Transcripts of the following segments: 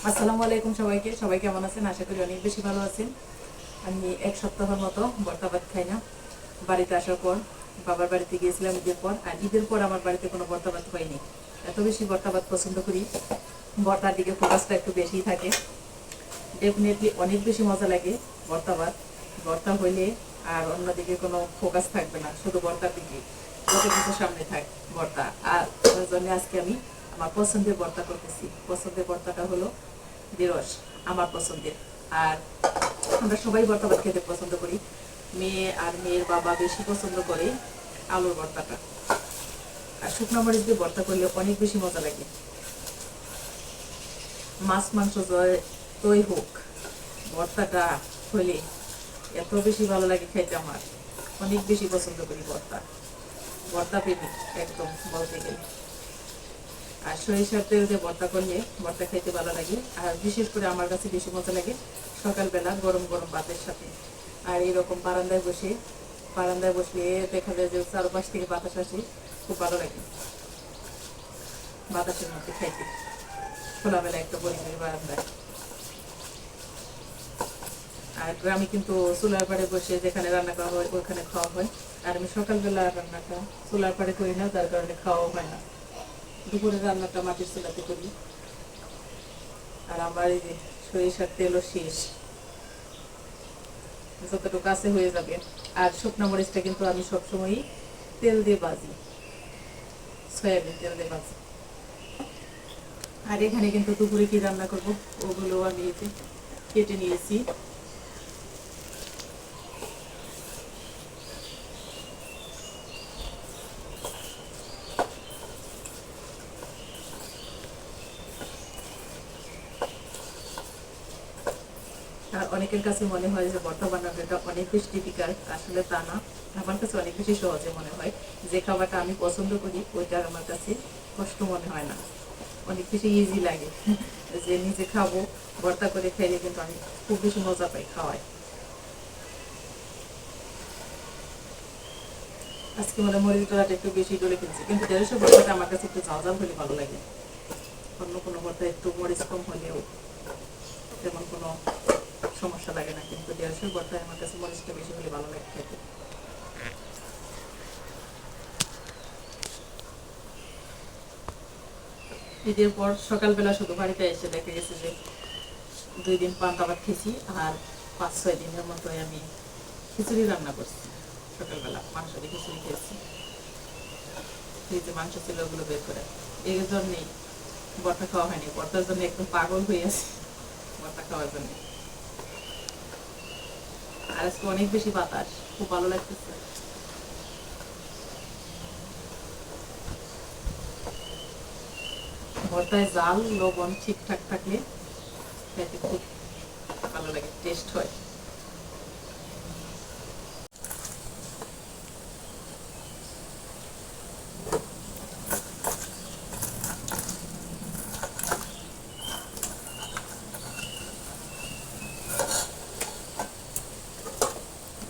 আসসালামু আলাইকুম সবাইকে। সবাই কেমন আছেন? আশা করি অনেক বেশি ভালো আছেন। আমি এক সপ্তাহের মতো ভর্তা ভাত খাই না। বাড়িতে আসার পর বাবার বাড়িতে গিয়েছিলাম ঈদের পর, আর ঈদের পর আমার বাড়িতে কোনো ভর্তা ভাত হয়নি। এত বেশি ভর্তা ভাত পছন্দ করি, ভর্তার দিকে ফোকাসটা একটু বেশিই থাকে। ডেফিনেটলি অনেক বেশি মজা লাগে ভর্তা ভাত। ভর্তা হইলে আর অন্যদিকে কোনো ফোকাস থাকবে না, শুধু ভর্তার দিকে যত কিছু সামনে থাক ভর্তা। আর ওই জন্য আজকে আমি আমার পছন্দের ভর্তা করতেছি। পছন্দের ভর্তাটা হলো ঢেঁড়স, আমার পছন্দের। আর আমরা সবাই ভর্তা ভাত খেতে পছন্দ করি। মেয়ে আর মেয়ের বাবা বেশি পছন্দ করে আলুর ভর্তাটা। আর শুকনো মরিচ দিয়ে ভর্তা করলে অনেক বেশি মজা লাগে। মাছ মাংস যতই হোক, ভর্তাটা হলে এত বেশি ভালো লাগে খাইতে। আমার অনেক বেশি পছন্দ করি ভর্তা। ভর্তা প্রেমিক একদম বলতে গেলে। আর সরিষার তেল দিয়ে ভর্তা করলে ভর্তা খাইতে ভালো লাগে। আর বিশেষ করে আমার কাছে বেশি মজা লাগে সকালবেলা গরম গরম ভাতের সাথে। আর এইরকম বারান্দায় বসলে দেখা যায় যে চারপাশ থেকে বাতাস আসে, খুব ভালো লাগে বাতাসের মধ্যে খাইতে, খোলাবেলা একটা পরিবেশ বারান্দায়। আর গ্রামে কিন্তু চুলার পাড়ে বসে যেখানে রান্না করা হয় ওখানে খাওয়া হয়। আর আমি সকালবেলা রান্নাটা চুলার পাড়ে করি না, যার কারণে খাওয়াও হয় না। দুপুরের রান্নাটা মাটির চুলাতে করি। আর আমার এই যে সরিষার তেলও শেষ, যতটুকু কাছে হয়ে যাবে। আর শুকনো মরিচটা কিন্তু আমি সবসময়ই তেল দিয়ে ভাজি, সয়াবিন তেল দিয়ে ভাজি। আর এখানে কিন্তু দুপুরে কি রান্না করবো ওগুলো আমি এতে কেটে নিয়েছি। আর অনেকের কাছে মনে হয় যে ভর্তা বানানোটা অনেক বেশি ডিফিকাল্ট, আসলে তা না। আমার কাছে অনেক বেশি সহজে মনে হয়। যে খাবারটা আমি পছন্দ করি ওইটা আমার কাছে কষ্ট মনে হয় না, অনেক বেশি ইজি লাগে। যে নিজে খাবো, ভর্তা করে খাইলে কিন্তু আমি খুব বেশি মজা পাই খাওয়ায়। আজকে মানে মরিচ ডলাটা একটু বেশি ডলে ফেলছি, কিন্তু ঢেঁড়সের ভর্তাটা আমার কাছে একটু ঝাল ঝাল হলে ভালো লাগে। অন্য কোনো ভর্তা একটু মরিচ কম হলেও তেমন কোনো সমস্যা লাগে না, কিন্তু ঢেঁড়সের ভর্তায় আমার কাছে মরিচটা বেশি হলে ভালো লাগে খেতে। ঈদের পর সকালবেলা শুধু বাড়িতে এসে দেখা গেছে যে 2 দিন পান্তা ভাত খেয়েছি। আর 5-6 দিনের মতোই আমি খিচুড়ি রান্না করছি। সকালবেলা মাংস দিয়ে খিচুড়ি খেয়েছি, ফ্রিজে মাংস ছিল ওগুলো বের করে। এই জন্যেই ভর্তা খাওয়া হয়নি, ভর্তার জন্য একদম পাগল হয়ে আছে ভর্তা খাওয়ার জন্য। আর আজকে অনেক বেশি বাতাস, খুব ভালো লাগতেছে। ভর্তায় জাল লবণ ঠিকঠাক থাকলে খেতে খুব ভালো লাগে, টেস্ট হয়।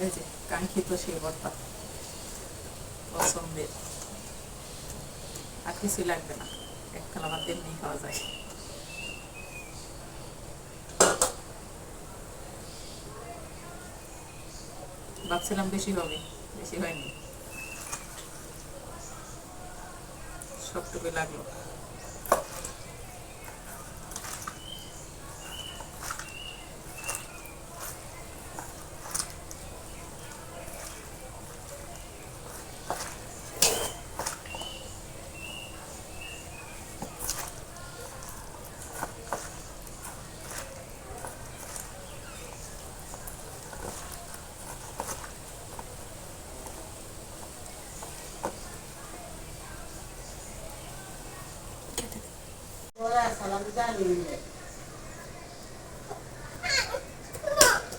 এই যে কাঙ্ক্ষিত সেই ভর্তা, পছন্দের। আর কিছুই লাগবে না, এক থালা ভাত এমনি খাওয়া যায়। ভাবছিলাম বেশি হবে, বেশি হয়নি, সবটুকুই লাগলো।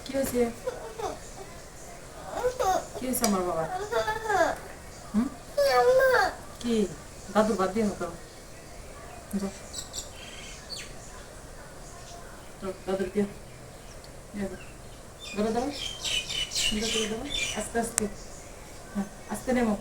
কি হয়েছে? কি হয়েছে আমার বাবা? হুম, কি দাদুর বাদ দিয়ে হতো? দাদুর দিয়ে ধরো ধরো, আস্তে আস্তে, হ্যাঁ আস্তে নেমো।